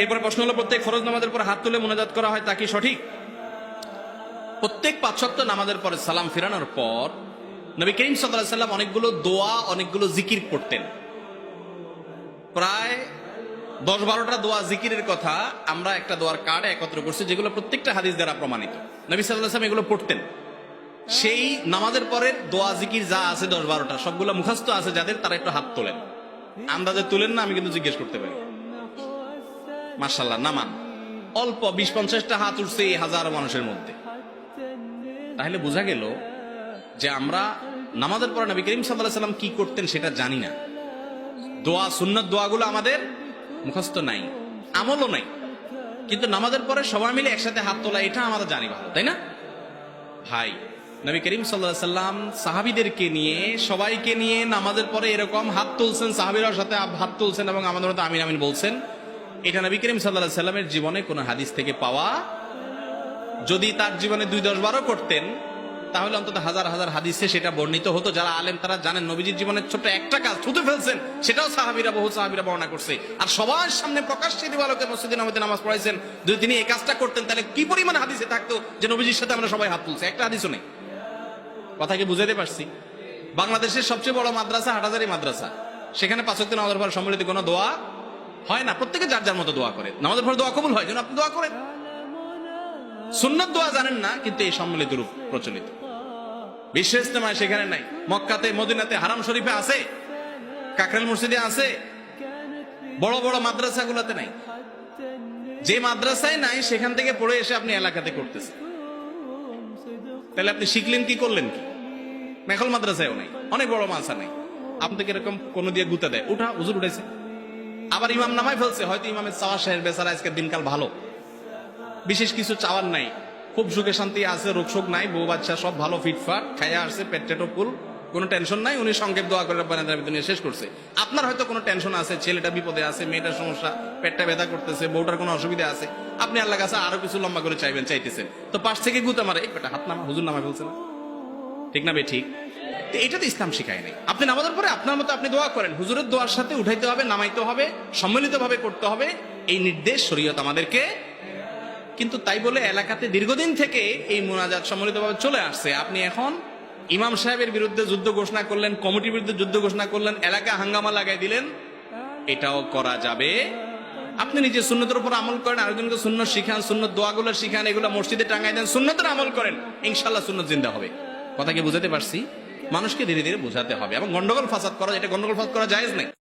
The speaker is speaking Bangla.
এরপরে প্রশ্ন হলো, প্রত্যেক ফরজ নামাজের পর হাত তুলে মুনাজাত করা হয় তা কি সঠিক? প্রত্যেক ৫ ওয়াক্ত নামাজের পরে সালাম ফিরানোর পর নবী করিম সাল্লাল্লাহু আলাইহি ওয়াসাল্লাম অনেকগুলো দোয়া, অনেকগুলো জিকির করতেন। প্রায় ১০-১২টা দোয়া জিকিরের কথা আমরা একটা দোয়ার কার্ডে একত্র করছি, যেগুলো প্রত্যেকটা হাদিস দ্বারা প্রমাণিত। নবী সাল্লাল্লাহু আলাইহি ওয়াসাল্লাম এগুলো পড়তেন। সেই নামাজের পরের দোয়া জিকির যা আছে ১০-১২টা সবগুলো মুখস্থ আছে যাদের, তারা একটু হাত তোলেন। আন্দাজে তুলেন না, আমি কিন্তু জিজ্ঞেস করতে পারি। মাশাআল্লাহ, নামান অল্প ২০-৫০টা হাত উঠছে এই হাজারো মানুষের মধ্যে। তাহলে বোঝা গেল যে আমরা নামাজের পরে নবী করিম সাল্লাল্লাহু আলাইহি ওয়াসাল্লাম কি করতেন সেটা জানি না। দোয়া, সুন্নাত দোয়াগুলো আমাদের মুখস্থ নাই, আমলও নাই। কিন্তু নামাজের পরে সবাই মিলে একসাথে হাত তোলা, এটা আমাদের জানি ভালো, তাই না ভাই? নবী করিম সাল্লাল্লাহু আলাইহি ওয়াসাল্লাম সাহাবীদেরকে নিয়ে, সবাইকে নিয়ে নামাজের পরে এরকম হাত তুলছেন, সাহাবীরাও সাথে হাত তুলছেন এবং আমাদের মতো আমিন আমিন বলছেন। এটা নবী করিম সাল্লাল্লাহু আলাইহি ওয়াসাল্লামের জীবনে কোন হাদিস থেকে পাওয়া। যদি তার জীবনে ২-১০-১২ করতেন তাহলে অন্তত হাজার হাজার হাদিসে সেটা বর্ণিত হতো। যারা আলেম তারা জানেন নবীজির জীবনের ছোট্ট একটা কাজ থুতু ফেলছেন, সেটাও বহু সাহাবীরা বর্ণনা করছে। আর সবার সামনে প্রকাশ্যে দিবালোকে মসজিদে নববীতে নামাজ পড়াইছেন। যদি তিনি এই কাজটা করতেন তাহলে কি পরিমাণ হাদিসে থাকতো যে নবীজির সাথে আমরা সবাই হাত তুলছি? একটা হাদিসও নেই। কথা কি বুঝাইতে পারছি? বাংলাদেশের সবচেয়ে বড় মাদ্রাসা হাটহাজারী মাদ্রাসা, সেখানে ৫ ওয়াক্ত নামাজের পর সম্মিলিত কোনো দোয়া হয় না। প্রত্যেকে যার যার মতো দোয়া করে। নামাজের পর দোয়া কবুল হয়, যেন আপনি দোয়া করেন। সুন্নাত দোয়া জানেন না, কিন্তু এই সম্মিলিত রূপ প্রচলিত। বিশ্ব ইজতেমায় সেখানে নাই। মক্কাতে, মদিনাতে, হারাম শরীফে আছে, কাকরাইল মসজিদে আছে, বড় বড় মাদ্রাসাগুলোতে নাই। যে মাদ্রাসায় নাই সেখান থেকে পড়ে এসে আপনি এলাকাতে করতেছেন। তাহলে আপনি শিখলেন কি, করলেন কি? মেখল মাদ্রাসায়ও নাই, অনেক বড় মাদ্রাসা নাই। আপনাকে এরকম কোন দিয়ে গুতা দেয়, উঠা হুজুর উঠেছে, আবার ইমাম নামায় ফেলছে। হয়তো ইমামের চাওয়া শেষ, বেচারা আজকের দিনকাল ভালো, বিশেষ কিছু চাওয়ার নাই, খুব সুখে শান্তি আছে, রোগ শোক নাই, বউ বাচ্চা সব ভালো, ফিটফাট, খাইয়া আসছে, পেটেটো ফুল, কোনো টেনশন নাই। উনি সংক্ষেপ দোয়া করে দুনিয়া শেষ করছে। আপনার হয়তো কোনো টেনশন আছে, ছেলেটা বিপদে আছে, মেয়েটার সমস্যা, পেটটা ব্যথা করতেছে, বউটার কোনো অসুবিধা আছে, আপনি আল্লাহ কাছে আরো কিছু লম্বা করে চাইতেছেন। তো পাশ থেকে গুতা মারে, বেটা হাত নামা, হুজুর নামা বলছে না, ঠিক না বে? ঠিক। এটা তো ইসলাম শিখায় নাই। আপনি নামাজের পরে আপনার মতো আপনি দোয়া করেন, হুজুরের দোয়ার সাথে উঠাইতে হবে, নামাইতে হবে, সম্মিলিত ভাবে করতে হবে, এই নির্দেশ শরীয়ত আমাদেরকে। কিন্তু তাই বলে এলাকাতে দীর্ঘদিন থেকে এই মুনাজাত সম্মিলিতভাবে চলে আসছে। আপনি এখন ইমাম সাহেবের বিরুদ্ধে যুদ্ধ ঘোষণা করলেন, কমিটির বিরুদ্ধে যুদ্ধ ঘোষণা করলেন, এলাকা হাঙ্গামা লাগাই দিলেন, এটাও করা যাবে। আপনি নিজে সুন্নতের উপর আমল করেন, আরেকজনকে সুন্নত শিখান, সুন্নত দোয়াগুলো শিখান, এগুলো মসজিদে টাঙ্গাই দেন, সুন্নতের আমল করেন, ইনশাআল্লাহ সুন্নত জিন্দা হবে। কথা কি বুঝাতে পারছি? মানুষকে ধীরে ধীরে বোঝাতে হবে। এবং গন্ডগোল ফাসাদ করা, এটা গন্ডগোল ফাসাদ করা জায়েজ নাই।